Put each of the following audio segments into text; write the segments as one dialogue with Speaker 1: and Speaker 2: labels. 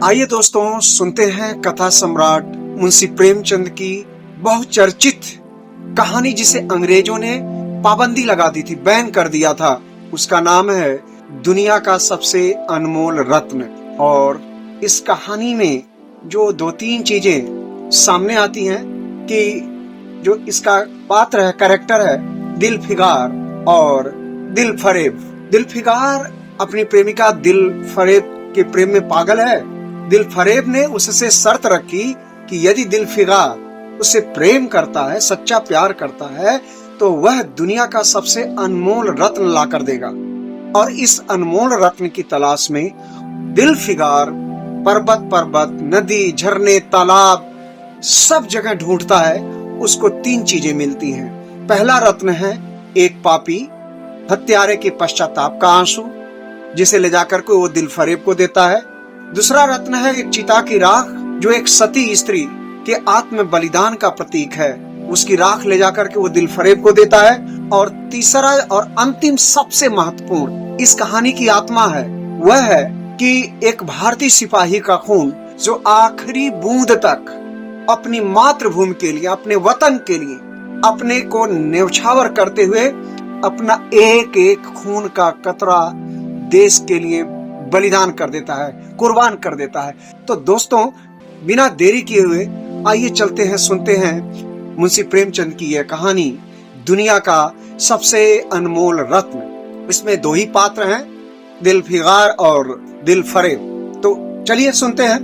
Speaker 1: आइए दोस्तों, सुनते हैं कथा सम्राट मुंशी प्रेमचंद की बहुचर्चित कहानी, जिसे अंग्रेजों ने पाबंदी लगा दी थी, बैन कर दिया था। उसका नाम है दुनिया का सबसे अनमोल रत्न। और इस कहानी में जो दो तीन चीजें सामने आती हैं कि जो इसका पात्र है, कैरेक्टर है, दिलफिगार और दिलफरेब। दिलफिगार अपनी प्रेमिका दिलफरेब के प्रेम में पागल है। दिलफरेब ने उससे शर्त रखी कि यदि दिलफिगार उससे प्रेम करता है, सच्चा प्यार करता है, तो वह दुनिया का सबसे अनमोल रत्न ला कर देगा। और इस अनमोल रत्न की तलाश में दिलफिगार पर्वत, नदी, झरने, तालाब सब जगह ढूंढता है। उसको तीन चीजें मिलती हैं। पहला रत्न है एक पापी हत्यारे के पश्चाताप का आंसू, जिसे ले जाकर के वो दिलफरेब को देता है। दूसरा रत्न है एक चिता की राख, जो एक सती स्त्री के आत्म बलिदान का प्रतीक है। उसकी राख ले जाकर के वो दिलफरेब को देता है। और तीसरा और अंतिम सबसे महत्वपूर्ण इस कहानी की आत्मा है, वह है कि एक भारतीय सिपाही का खून जो आखिरी बूंद तक अपनी मातृभूमि के लिए, अपने वतन के लिए, अपने को न्यौछावर करते हुए अपना एक एक खून का कतरा देश के लिए बलिदान कर देता है, कुर्बान कर देता है। तो दोस्तों, बिना देरी किए हुए आइए चलते हैं, सुनते हैं मुंशी प्रेमचंद की यह कहानी, दुनिया का सबसे अनमोल रत्न। इसमें दो ही पात्र हैं, दिलफिगार और दिलफरेब। तो चलिए सुनते हैं।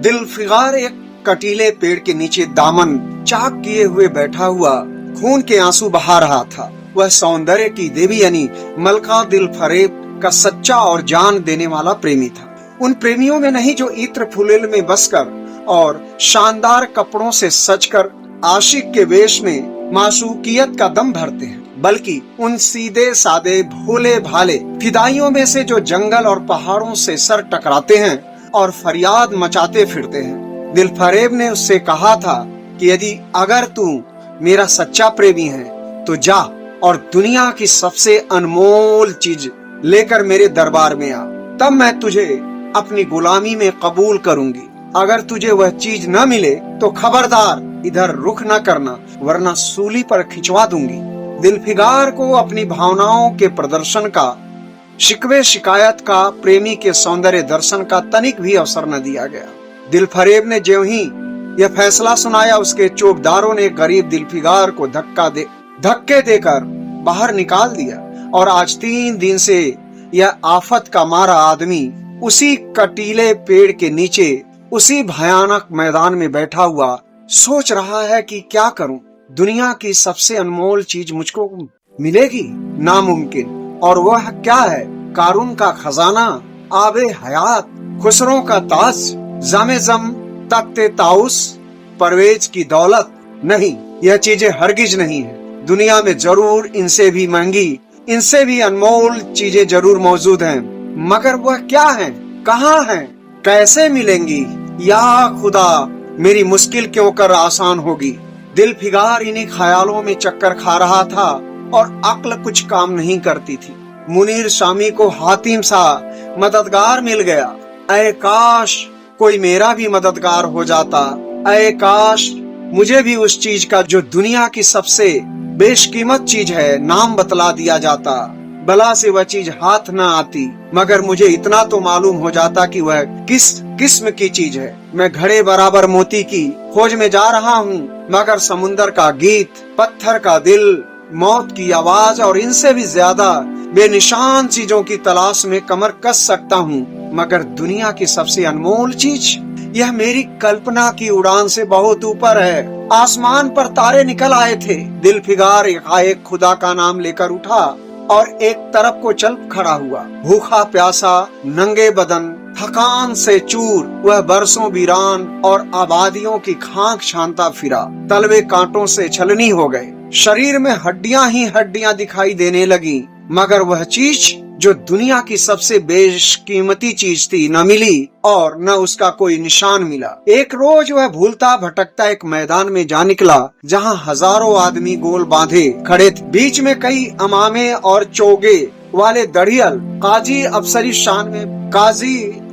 Speaker 1: दिलफिगार एक कटीले पेड़ के नीचे दामन चाक किए हुए बैठा हुआ खून के आंसू बहा रहा था। वह सौंदर्य की देवी यानी मलका दिलफरेब का सच्चा और जान देने वाला प्रेमी था। उन प्रेमियों में नहीं जो इत्र फुलेल में बसकर और शानदार कपड़ों से सजकर आशिक के वेश में मासूकियत का दम भरते हैं, बल्कि उन सीधे सादे भोले भाले फिदाइयों में से जो जंगल और पहाड़ों से सर टकराते हैं और फरियाद मचाते फिरते हैं। दिलफरेब ने उससे कहा था कि यदि अगर तू मेरा सच्चा प्रेमी है तो जा और दुनिया की सबसे अनमोल चीज लेकर मेरे दरबार में आ, तब मैं तुझे अपनी गुलामी में कबूल करूंगी। अगर तुझे वह चीज न मिले तो खबरदार इधर रुख न करना, वरना सूली पर खिंचवा दूंगी। दिलफिगार को अपनी भावनाओं के प्रदर्शन का, शिकवे शिकायत का, प्रेमी के सौंदर्य दर्शन का तनिक भी अवसर न दिया गया। दिलफरेब ने ज्यों ही यह फैसला सुनाया, उसके चौकीदारों ने गरीब दिलफिगार को धक्के देकर बाहर निकाल दिया। और आज 3 दिन से यह आफत का मारा आदमी उसी कटीले पेड़ के नीचे, उसी भयानक मैदान में बैठा हुआ सोच रहा है कि क्या करूं। दुनिया की सबसे अनमोल चीज मुझको मिलेगी? नामुमकिन। और वह क्या है? कारून का खजाना, आबे हयात, खुसरों का ताज, जामे-जम, तख्ते ताउस, परवेज की दौलत? नहीं, यह चीजें हरगिज नहीं है। दुनिया में जरूर इनसे भी महंगी, इनसे भी अनमोल चीजें जरूर मौजूद हैं, मगर वह क्या हैं, कहाँ हैं, कैसे मिलेंगी? या खुदा, मेरी मुश्किल क्यों कर आसान होगी। दिलफिगार इन्हीं ख्यालों में चक्कर खा रहा था और अक्ल कुछ काम नहीं करती थी। मुनीर शामी को हातिम सा मददगार मिल गया। ऐ काश कोई मेरा भी मददगार हो जाता। ऐ काश मुझे भी उस चीज का, जो दुनिया की सबसे बेशकीमत चीज है, नाम बतला दिया जाता। भला से वह चीज हाथ न आती, मगर मुझे इतना तो मालूम हो जाता कि वह किस किस्म की चीज है। मैं घड़े बराबर मोती की खोज में जा रहा हूँ, मगर समुन्दर का गीत, पत्थर का दिल, मौत की आवाज और इनसे भी ज्यादा बेनिशान चीजों की तलाश में कमर कस सकता हूँ, मगर दुनिया की सबसे अनमोल चीज, यह मेरी कल्पना की उड़ान से बहुत ऊपर है। आसमान पर तारे निकल आए थे। दिलफिगार एकाएक खुदा का नाम लेकर उठा और एक तरफ को चल खड़ा हुआ। भूखा प्यासा, नंगे बदन, थकान से चूर, वह बरसों वीरान और आबादियों की खाक छानता फिरा। तलवे कांटों से छलनी हो गए, शरीर में हड्डियां ही हड्डियां दिखाई देने लगी, मगर वह चीज जो दुनिया की सबसे बेशकीमती चीज थी न मिली और न उसका कोई निशान मिला। एक रोज वह भूलता भटकता एक मैदान में जा निकला, जहाँ हजारों आदमी गोल बांधे खड़े थे। बीच में कई अमामे और चोगे वाले दड़ियल काजी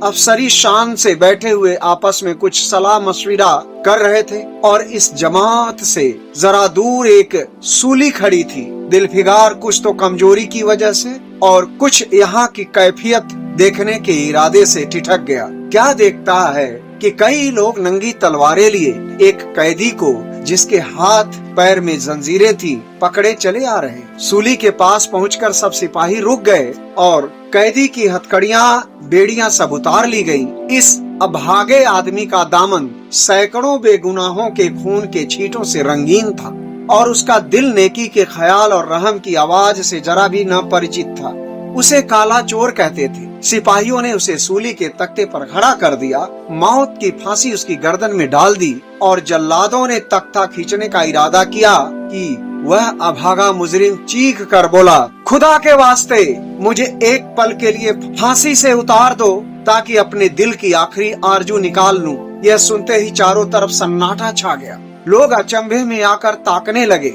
Speaker 1: अफसरी शान से बैठे हुए आपस में कुछ सलाह मशविरा कर रहे थे और इस जमात से जरा दूर एक सूली खड़ी थी। दिलफिगार कुछ तो कमजोरी की वजह से और कुछ यहाँ की कैफियत देखने के इरादे से ठिठक गया। क्या देखता है कि कई लोग नंगी तलवारें लिए एक कैदी को, जिसके हाथ पैर में जंजीरें थी, पकड़े चले आ रहे। सूली के पास पहुंचकर सब सिपाही रुक गए और कैदी की हथकड़ियां बेड़ियां सब उतार ली गईं। इस अभागे आदमी का दामन सैकड़ों बेगुनाहों के खून के छींटों से रंगीन था और उसका दिल नेकी के ख्याल और रहम की आवाज से जरा भी न परिचित था। उसे काला चोर कहते थे। सिपाहियों ने उसे सूली के तख्ते पर खड़ा कर दिया, मौत की फांसी उसकी गर्दन में डाल दी और जल्लादों ने तख्ता खींचने का इरादा किया कि वह अभागा मुजरिम चीख कर बोला, खुदा के वास्ते मुझे एक पल के लिए फांसी से उतार दो ताकि अपने दिल की आखिरी आरजू निकाल लूं। यह सुनते ही चारों तरफ सन्नाटा छा गया। लोग अचंभे में आकर ताकने लगे।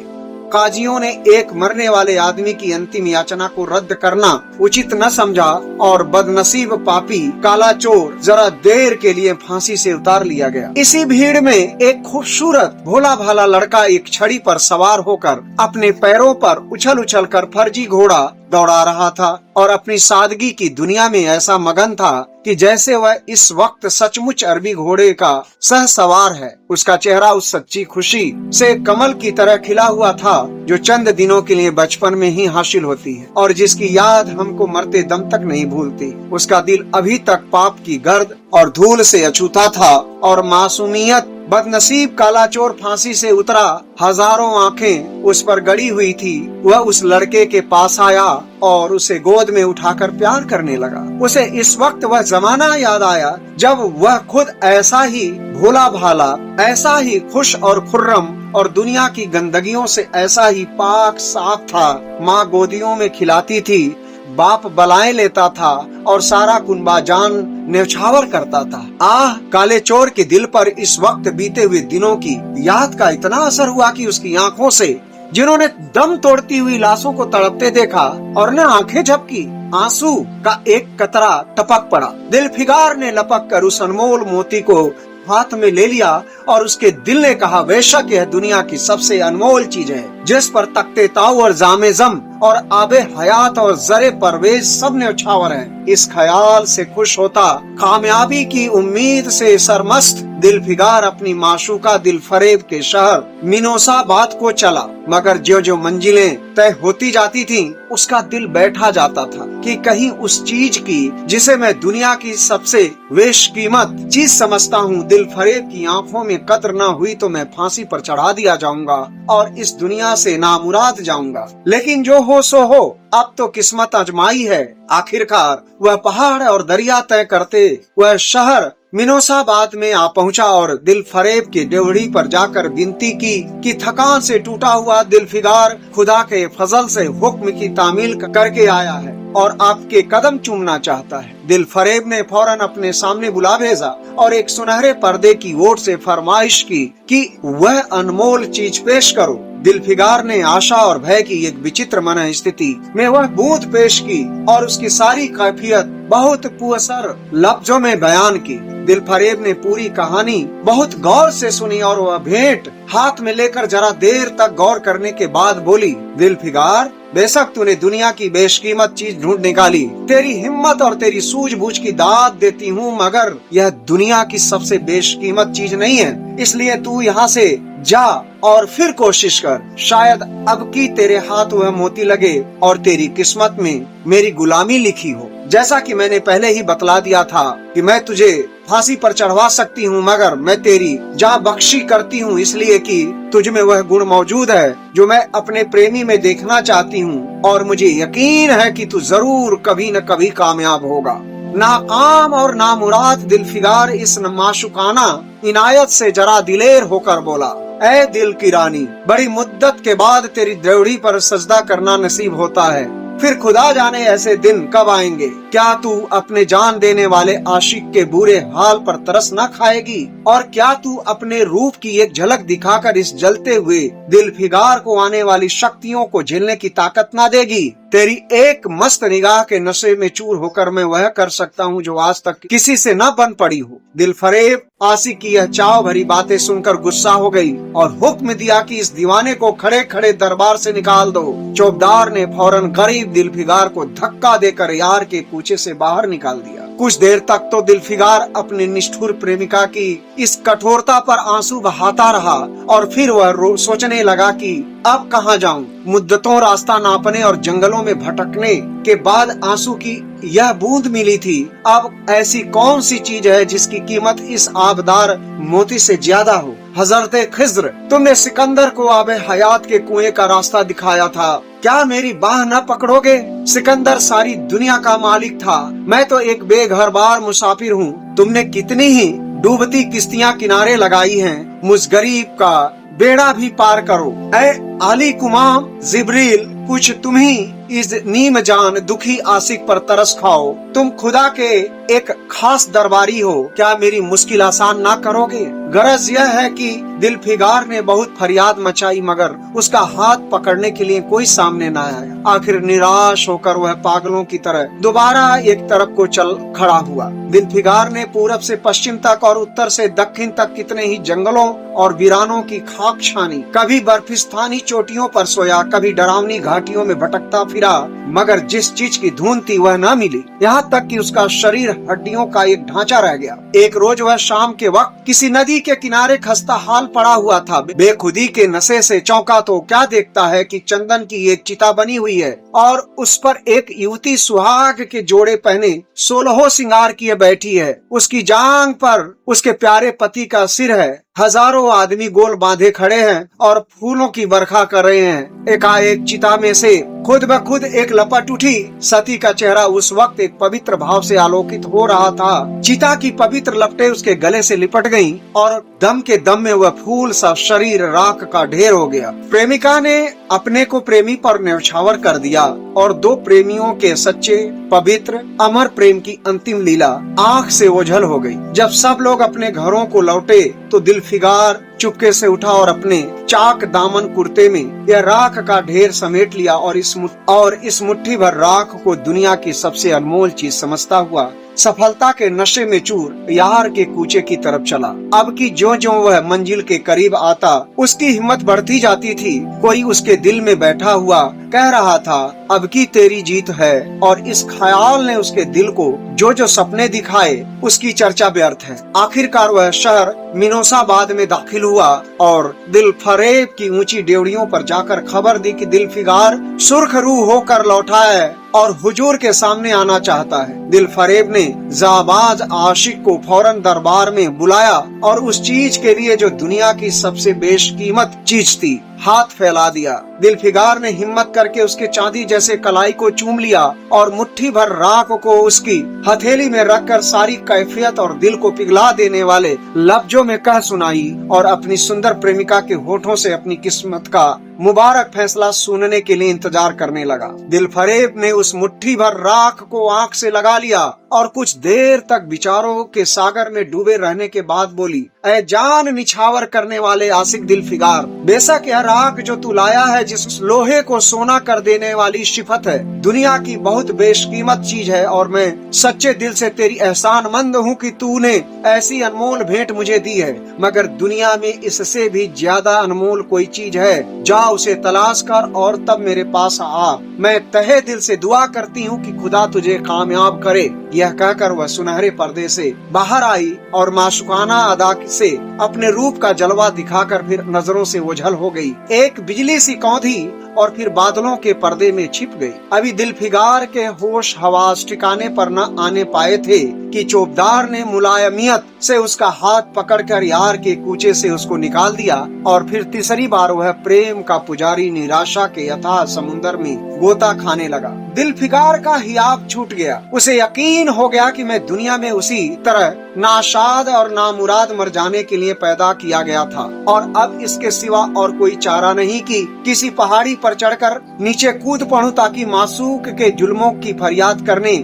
Speaker 1: काजियों ने एक मरने वाले आदमी की अंतिम याचना को रद्द करना उचित न समझा और बदनसीब पापी काला चोर जरा देर के लिए फांसी से उतार लिया गया। इसी भीड़ में एक खूबसूरत भोला भाला लड़का एक छड़ी पर सवार होकर अपने पैरों पर उछल उछल कर फर्जी घोड़ा दौड़ा रहा था और अपनी सादगी की दुनिया में ऐसा मगन था कि जैसे वह इस वक्त सचमुच अरबी घोड़े का सह सवार है। उसका चेहरा उस सच्ची खुशी से कमल की तरह खिला हुआ था जो चंद दिनों के लिए बचपन में ही हासिल होती है और जिसकी याद हमको मरते दम तक नहीं भूलती। उसका दिल अभी तक पाप की गर्द और धूल से अछूता था और मासूमियत। बदनसीब काला चोर फांसी से उतरा, हजारों आंखें उस पर गड़ी हुई थी। वह उस लड़के के पास आया और उसे गोद में उठाकर प्यार करने लगा। उसे इस वक्त वह जमाना याद आया जब वह खुद ऐसा ही भोला भाला, ऐसा ही खुश और खुर्रम और दुनिया की गंदगियों से ऐसा ही पाक साफ था। माँ गोदियों में खिलाती थी, बाप बलाएं लेता था और सारा कुनबा जान न्यौछावर करता था। आह, काले चोर के दिल पर इस वक्त बीते हुए दिनों की याद का इतना असर हुआ कि उसकी आंखों से, जिन्होंने दम तोड़ती हुई लाशों को तड़पते देखा और न आंखें झपकी, आंसू का एक कतरा टपक पड़ा। दिलफिगार ने लपक कर उस अनमोल मोती को हाथ में ले लिया और उसके दिल ने कहा, बेशक यह दुनिया की सबसे अनमोल चीज है जिस पर तख्ते ताऊ और जामे जम और आबे हयात और जरे परवेज सब न्यौछावर है। इस ख्याल से खुश होता, कामयाबी की उम्मीद से सरमस्त दिलफिगार अपनी माशूका दिलफरेब के शहर मिनोसाबाद को चला। मगर जो जो मंजिलें तय होती जाती थीं, उसका दिल बैठा जाता था कि कहीं उस चीज की जिसे मैं दुनिया की सबसे बेशकीमत चीज समझता हूँ, दिलफरेब की आंखों में कद्र न हुई तो मैं फांसी पर चढ़ा दिया जाऊंगा और इस दुनिया से नामुराद जाऊंगा। लेकिन जो हो सो हो, अब तो किस्मत आजमाई है। आखिरकार वह पहाड़ और दरिया तय करते वह शहर मिनोसाबाद में आ पहुंचा और दिलफरेब की डेवढ़ी पर जाकर विनती की कि थकान से टूटा हुआ दिलफिगार खुदा के फजल से हुक्म की तामील करके आया है और आपके कदम चूमना चाहता है। दिलफरेब ने फौरन अपने सामने बुला भेजा और एक सुनहरे पर्दे की ओर से फरमाइश की कि वह अनमोल चीज पेश करो। दिलफिगार ने आशा और भय की एक विचित्र मन स्थिति में वह बूंद पेश की और उसकी सारी कैफियत बहुत पुअसर लफ्जों में बयान की। दिलफरेब ने पूरी कहानी बहुत गौर से सुनी और वह भेंट हाथ में लेकर जरा देर तक गौर करने के बाद बोली, दिलफिगार, बेशक तूने दुनिया की बेशकीमत चीज ढूंढ निकाली, तेरी हिम्मत और तेरी सूझबूझ की दाद देती हूँ, मगर यह दुनिया की सबसे बेशकीमत चीज नहीं है। इसलिए तू यहाँ से जा और फिर कोशिश कर, शायद अब की तेरे हाथ वह मोती लगे और तेरी किस्मत में मेरी गुलामी लिखी हो। जैसा कि मैंने पहले ही बतला दिया था कि मैं तुझे फांसी पर चढ़वा सकती हूँ, मगर मैं तेरी जा बख्शी करती हूँ इसलिए कि तुझ में वह गुण मौजूद है जो मैं अपने प्रेमी में देखना चाहती हूँ और मुझे यकीन है कि तू जरूर कभी न कभी कामयाब होगा। नाकाम और नामुराद दिलफिगार इस माशुकाना इनायत से जरा दिलेर होकर बोला, ऐ दिल की रानी, बड़ी मुद्दत के बाद तेरी द्रेवड़ी पर सजदा करना नसीब होता है। फिर खुदा जाने ऐसे दिन कब आएंगे क्या तू अपने जान देने वाले आशिक के बुरे हाल पर तरस न खाएगी? और क्या तू अपने रूप की एक झलक दिखाकर इस जलते हुए दिलफिगार को आने वाली शक्तियों को झेलने की ताकत न देगी? तेरी एक मस्त निगाह के नशे में चूर होकर मैं वह कर सकता हूँ जो आज तक किसी से न बन पड़ी हो। दिलफरेब आशिक की यह चाव भरी बातें सुनकर गुस्सा हो गई और हुक्म दिया कि इस दीवाने को खड़े खड़े दरबार से निकाल दो। चौबदार ने फौरन गरीब दिलफिगार को धक्का देकर यार के कूचे से बाहर निकाल दिया। कुछ देर तक तो दिलफिगार अपनी निष्ठुर प्रेमिका की इस कठोरता पर आंसू बहाता रहा और फिर वह सोचने लगा कि अब कहाँ जाऊं। मुद्दतों रास्ता नापने और जंगलों में भटकने के बाद आंसू की यह बूंद मिली थी। अब ऐसी कौन सी चीज है जिसकी कीमत इस आबदार मोती से ज्यादा हो? हजरते खिज्र, तुमने सिकंदर को आबे हयात के कुएं का रास्ता दिखाया था, क्या मेरी बाह न पकड़ोगे? सिकंदर सारी दुनिया का मालिक था, मैं तो एक बेघरबार मुसाफिर हूँ। तुमने कितनी ही डूबती किश्तियाँ किनारे लगाई हैं, मुझ गरीब का बेड़ा भी पार करो। ऐ आली कुमाम जिब्रील, कुछ तुम ही इस नीम जान दुखी आशिक पर तरस खाओ। तुम खुदा के एक खास दरबारी हो, क्या मेरी मुश्किल आसान ना करोगे? गरज यह है कि दिलफिगार ने बहुत फरियाद मचाई मगर उसका हाथ पकड़ने के लिए कोई सामने न आया। आखिर निराश होकर वह पागलों की तरह दोबारा एक तरफ को चल खड़ा हुआ। दिलफिगार ने पूरब से पश्चिम तक और उत्तर से दक्षिण तक कितने ही जंगलों और वीरानों की खाक छानी। कभी बर्फिस्तानी चोटियों पर सोया, कभी डरावनी घाटियों में भटकता फिरा, मगर जिस चीज की धुन थी वह न मिली। यहाँ तक कि उसका शरीर हड्डियों का एक ढांचा रह गया। एक रोज वह शाम के वक्त किसी नदी के किनारे खस्ता हाल पड़ा हुआ था। बेखुदी के नशे से चौंका तो क्या देखता है कि चंदन की एक चिता बनी हुई है और उस पर एक युवती सुहाग के जोड़े पहने 16 श्रृंगार किए बैठी है। उसकी जांग पर उसके प्यारे पति का सिर है। हजारों आदमी गोल बांधे खड़े हैं और फूलों की बरखा कर रहे हैं। एकाएक चिता में से खुद ब खुद एक लपट उठी। सती का चेहरा उस वक्त एक पवित्र भाव से आलोकित हो रहा था। चिता की पवित्र लपटें उसके गले से लिपट गईं और दम के दम में वह फूल सा शरीर राख का ढेर हो गया। प्रेमिका ने अपने को प्रेमी पर न्यौछावर कर दिया और दो प्रेमियों के सच्चे पवित्र अमर प्रेम की अंतिम लीला आंख से ओझल हो गई। जब सब लोग अपने घरों को लौटे तो दिलफिगार चुपके से उठा और अपने चाक दामन कुर्ते में यह राख का ढेर समेट लिया और इस मुट्ठी भर राख को दुनिया की सबसे अनमोल चीज समझता हुआ सफलता के नशे में चूर यार के कूचे की तरफ चला। अब की जो वह मंजिल के करीब आता उसकी हिम्मत बढ़ती जाती थी। कोई उसके दिल में बैठा हुआ कह रहा था, अब की तेरी जीत है, और इस ख्याल ने उसके दिल को जो सपने दिखाए उसकी चर्चा व्यर्थ है। आखिरकार वह शहर मिनोसाबाद में दाखिल हुआ और दिलफरेब की ऊंची डेवड़ियों पर जाकर खबर दी कि दिलफिगार सुर्खरू होकर लौटा है और हुजूर के सामने आना चाहता है। दिलफरेब ने जाबाज आशिक को फौरन दरबार में बुलाया और उस चीज के लिए जो दुनिया की सबसे बेशकीमत चीज थी हाथ फैला दिया। दिलफिगार ने हिम्मत करके उसके चांदी जैसे कलाई को चूम लिया और मुट्ठी भर राख को उसकी हथेली में रखकर सारी कैफियत और दिल को पिघला देने वाले लफ्जों में कह सुनाई और अपनी सुंदर प्रेमिका के होठों से अपनी किस्मत का मुबारक फैसला सुनने के लिए इंतजार करने लगा। दिलफरेब ने उस मुट्ठी भर राख को आंख से लगा लिया और कुछ देर तक विचारों के सागर में डूबे रहने के बाद बोली, ऐ जान निछावर करने वाले आशिक दिलफिगार, बेशक यह राख जो तू लाया है जिस लोहे को सोना कर देने वाली सिफत है, दुनिया की बहुत बेशकीमत चीज है और मैं सच्चे दिल से तेरी एहसानमंद हूँ कि तूने ऐसी अनमोल भेंट मुझे दी है। मगर दुनिया में इससे भी ज्यादा अनमोल कोई चीज है, जा उसे तलाश कर और तब मेरे पास आ। मैं तहे दिल से दुआ करती हूँ कि खुदा तुझे कामयाब करे। यह कहकर वह सुनहरे पर्दे से बाहर आई और माशुकाना अदा से अपने रूप का जलवा दिखाकर फिर नजरों से ओझल हो गई। एक बिजली सी कौंधी और फिर बादलों के पर्दे में छिप गई। अभी दिलफिगार के होश हवास ठिकाने पर न आने पाए थे कि चौबदार ने मुलायमियत से उसका हाथ पकड़कर यार के कूचे से उसको निकाल दिया और फिर तीसरी बार वह प्रेम का पुजारी निराशा के अथाह समुद्र में गोता खाने लगा। दिलफिगार का हियाब छूट गया। उसे यकीन हो गया कि मैं दुनिया में उसी तरह नाशाद और नामुराद मर जाने के लिए पैदा किया गया था और अब इसके सिवा और कोई चारा नहीं कि किसी पहाड़ी पर चढ़कर नीचे कूद पड़ूं ताकि मासूक के जुल्मों की फरियाद करने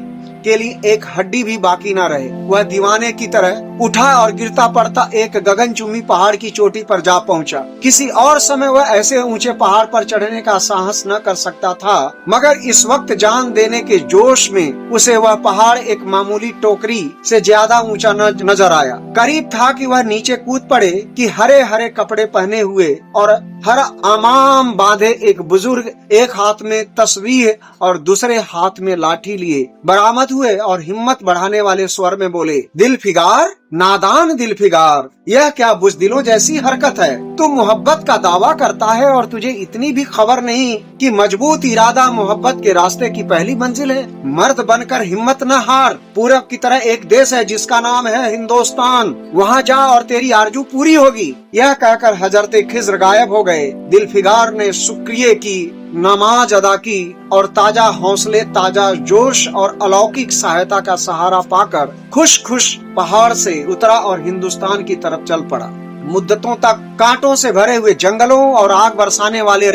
Speaker 1: के लिए एक हड्डी भी बाकी न रहे। वह दीवाने की तरह उठा और गिरता पड़ता एक गगनचुम्बी पहाड़ की चोटी पर जा पहुंचा। किसी और समय वह ऐसे ऊंचे पहाड़ पर चढ़ने का साहस न कर सकता था, मगर इस वक्त जान देने के जोश में उसे वह पहाड़ एक मामूली टोकरी से ज्यादा ऊंचा नजर आया। करीब था कि वह नीचे कूद पड़े कि हरे हरे कपड़े पहने हुए और हर अमाम बांधे एक बुजुर्ग एक हाथ में तस्बीह और दूसरे हाथ में लाठी लिए बरामद हुए और हिम्मत बढ़ाने वाले स्वर में बोले, दिलफिगार, नादान दिलफिगार, यह क्या बुज़दिलों जैसी हरकत है? तू मोहब्बत का दावा करता है और तुझे इतनी भी खबर नहीं कि मजबूत इरादा मोहब्बत के रास्ते की पहली मंजिल है। मर्द बनकर हिम्मत न हार। पूरब की तरह एक देश है जिसका नाम है हिंदुस्तान, वहाँ जा और तेरी आरजू पूरी होगी। यह कहकर हजरते खिज्र गायब हो गए। दिलफिगार ने शुक्रिया की, नमाज अदा की और ताजा हौसले, ताजा जोश और अलौकिक सहायता का सहारा पाकर खुश खुश पहाड़ से उतरा और हिंदुस्तान की तरफ चल पड़ा। मुद्दतों तक कांटों से भरे हुए जंगलों और आग बरसाने वाले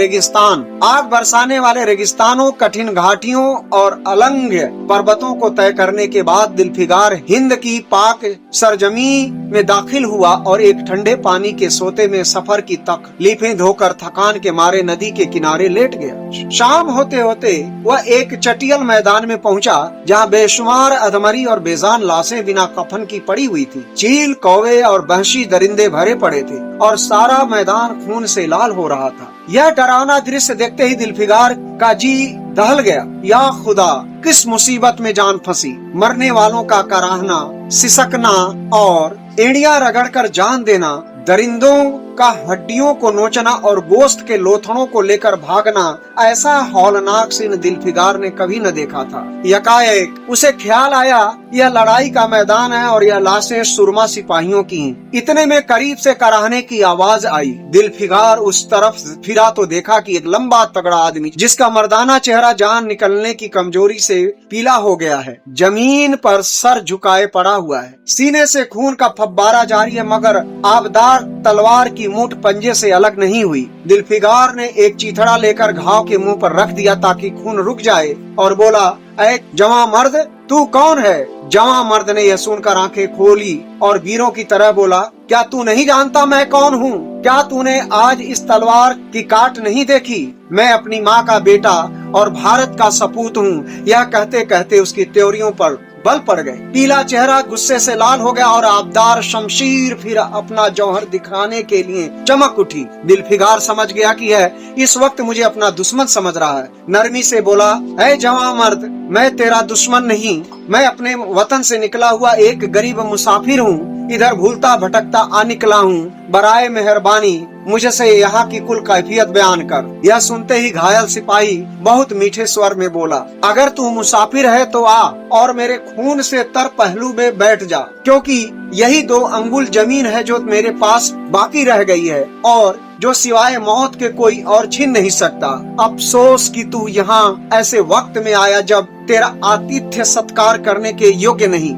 Speaker 1: रेगिस्तानों, कठिन घाटियों और अलंघ्य पर्वतों को तय करने के बाद दिलफिगार हिंद की पाक सरजमी में दाखिल हुआ और एक ठंडे पानी के सोते में सफर की तकलीफें धोकर थकान के मारे नदी के किनारे लेट गया। शाम होते होते वह एक चटियल मैदान में पहुंचा जहां बेशुमार अधमरी और बेजान लाशें बिना कफन की पड़ी हुई थी। चील, कौवे और वहशी दरिंदे भरे पड़े थे और सारा मैदान खून से लाल हो रहा था। यह डरावना दृश्य देखते ही दिलफिगार का जी दहल गया। या खुदा, किस मुसीबत में जान फंसी। मरने वालों का कराहना, सिसकना और एड़ियां रगड़कर जान देना, दरिंदों का हड्डियों को नोचना और गोश्त के लोथड़ों को लेकर भागना, ऐसा हौलनाक सीन दिलफिगार ने कभी न देखा था। यकाएक उसे ख्याल आया यह लड़ाई का मैदान है और यह लाशें सुरमा सिपाहियों की हैं। इतने में करीब से कराहने की आवाज आई। दिलफिगार उस तरफ फिरा तो देखा कि एक लंबा तगड़ा आदमी जिसका मर्दाना चेहरा जान निकलने की कमजोरी से पीला हो गया है, जमीन पर सर झुकाए पड़ा हुआ है। सीने से खून का फव्वारा जारी है, मगर आबदार तलवार की मूठ पंजे से अलग नहीं हुई। दिलफिगार ने एक चीथड़ा लेकर घाव के मुंह पर रख दिया ताकि खून रुक जाए और बोला, ऐ जवां मर्द, तू कौन है? जवां मर्द ने यह सुनकर आंखें खोली और वीरों की तरह बोला, क्या तू नहीं जानता मैं कौन हूँ? क्या तूने आज इस तलवार की काट नहीं देखी? मैं अपनी माँ का बेटा और भारत का सपूत हूँ। यह कहते कहते उसकी त्योरियों पर बल पड़ गए। पीला चेहरा गुस्से से लाल हो गया और आबदार शमशीर फिर अपना जौहर दिखाने के लिए चमक उठी। दिलफिगार समझ गया कि है इस वक्त मुझे अपना दुश्मन समझ रहा है। नरमी से बोला, ऐ जवां मर्द, मैं तेरा दुश्मन नहीं, मैं अपने वतन से निकला हुआ एक गरीब मुसाफिर हूँ। इधर भूलता भटकता आ निकला हूँ। बराए मेहरबानी मुझसे यहाँ की कुल कैफियत बयान कर। यह सुनते ही घायल सिपाही बहुत मीठे स्वर में बोला, अगर तू मुसाफिर है तो आ और मेरे खून से तर पहलू में बैठ जा, क्योंकि यही 2 अंगुल जमीन है जो मेरे पास बाकी रह गई है और जो सिवाय मौत के कोई और छीन नहीं सकता। अफसोस कि तू यहाँ ऐसे वक्त में आया जब तेरा आतिथ्य सत्कार करने के योग्य नहीं।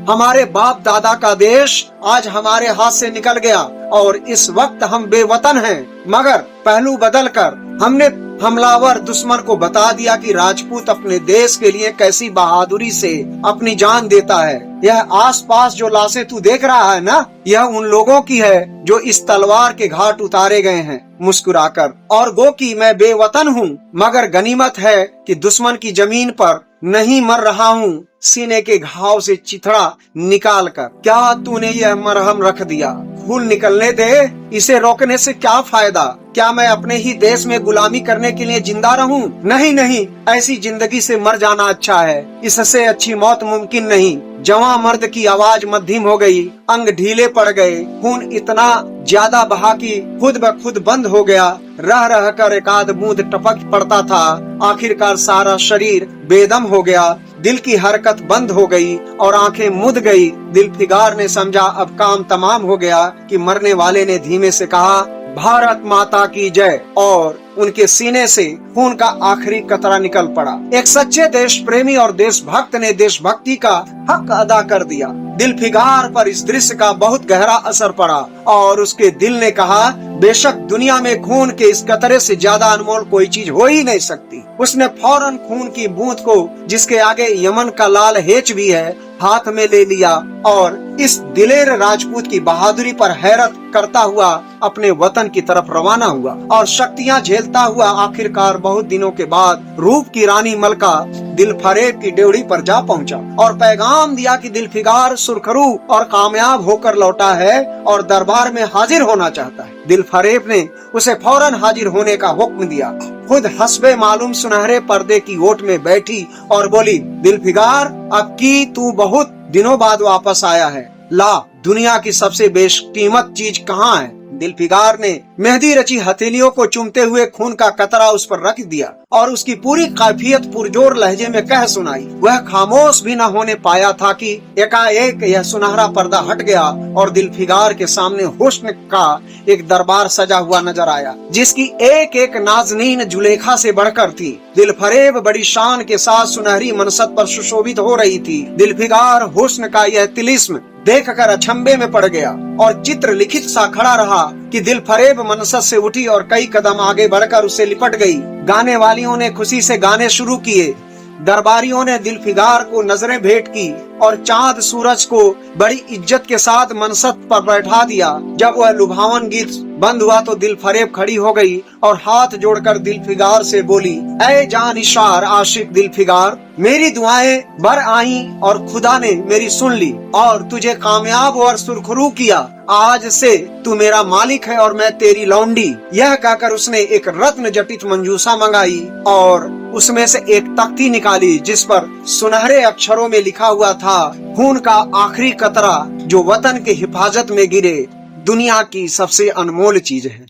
Speaker 1: हमारे बाप दादा का देश आज हमारे हाथ से निकल गया और इस वक्त हम बेवतन हैं, मगर पहलू बदल कर हमने हमलावर दुश्मन को बता दिया कि राजपूत अपने देश के लिए कैसी बहादुरी से अपनी जान देता है। यह आसपास जो लाशें तू देख रहा है ना, यह उन लोगों की है जो इस तलवार के घाट उतारे गए हैं मुस्कुराकर। और गो कि मैं बेवतन हूँ, मगर गनीमत है कि दुश्मन की जमीन पर नहीं मर रहा हूँ। सीने के घाव से चिथड़ा निकाल कर क्या तूने यह मरहम रख दिया? खून निकलने दे, इसे रोकने से क्या फायदा? क्या मैं अपने ही देश में गुलामी करने के लिए जिंदा रहूं? नहीं नहीं, ऐसी जिंदगी से मर जाना अच्छा है, इससे अच्छी मौत मुमकिन नहीं। जवां मर्द की आवाज मध्यम हो गई, अंग ढीले पड़ गए, खून इतना ज्यादा बहा कि खुद ब खुद बंद हो गया। रह रह कर एकाध बूंद टपक पड़ता था। आखिरकार सारा शरीर बेदम हो गया, दिल की हरकत बंद हो गई और आंखें मुद गई। दिलफिगार ने समझा अब काम तमाम हो गया कि मरने वाले ने धीमे से कहा, भारत माता की जय, और उनके सीने से खून का आखिरी कतरा निकल पड़ा। एक सच्चे देश प्रेमी और देशभक्त ने देशभक्ति का हक अदा कर दिया। दिलफिगार पर इस दृश्य का बहुत गहरा असर पड़ा और उसके दिल ने कहा, बेशक दुनिया में खून के इस कतरे से ज्यादा अनमोल कोई चीज हो ही नहीं सकती। उसने फौरन खून की बूंद को, जिसके आगे यमन का लाल हेच भी है, हाथ में ले लिया और इस दिलेर राजपूत की बहादुरी पर हैरत करता हुआ अपने वतन की तरफ रवाना हुआ और शक्तियां झेलता हुआ आखिरकार बहुत दिनों के बाद रूप की रानी मलका दिलफरेब की ड्योढ़ी पर जा पहुंचा और पैगाम दिया कि दिलफिगार सुरखरू और कामयाब होकर लौटा है और दरबार में हाजिर होना चाहता है। दिलफरेब ने उसे फौरन हाजिर होने का हुक्म दिया। खुद हस्बे मालूम सुनहरे पर्दे की ओट में बैठी और बोली, दिलफिगार, अब की तू बहुत दिनों बाद वापस आया है, ला दुनिया की सबसे बेशकीमत चीज कहाँ है? दिलफिगार ने मेहंदी रची हथेलियों को चूमते हुए खून का कतरा उस पर रख दिया और उसकी पूरी कैफियत पुरजोर लहजे में कह सुनाई। वह खामोश भी न होने पाया था कि एकाएक यह सुनहरा पर्दा हट गया और दिलफिगार के सामने हुस्न का एक दरबार सजा हुआ नजर आया, जिसकी एक एक नाज़नीन जुलेखा से बढ़कर थी। दिलफरेब बड़ी शान के साथ सुनहरी मनसत पर सुशोभित हो रही थी। दिलफिगार हुस्न का यह तिलिस्म देखकर अचंभे में पड़ गया और चित्र लिखित सा खड़ा रहा कि दिलफरेब मनसत से उठी और कई कदम आगे बढ़कर उससे लिपट गई। गाने वालियों ने खुशी से गाने शुरू किए, दरबारियों ने दिलफिगार को नजरें भेंट की और चांद सूरज को बड़ी इज्जत के साथ मनसत पर बैठा दिया। जब वह लुभावन गीत बंद हुआ तो दिलफरेब खड़ी हो गई और हाथ जोड़कर दिलफिगार से बोली, ऐ जानिशार आशिक दिलफिगार, मेरी दुआएं बर आई और खुदा ने मेरी सुन ली और तुझे कामयाब और सुरखरू किया। आज से तू मेरा मालिक है और मैं तेरी लौंडी। यह कहकर उसने एक रत्न जटित मंजूसा मंगाई और उसमें से एक तख्ती निकाली जिस पर सुनहरे अक्षरों में लिखा हुआ था, खून का आखिरी कतरा जो वतन के हिफाजत में गिरे दुनिया की सबसे अनमोल चीज है।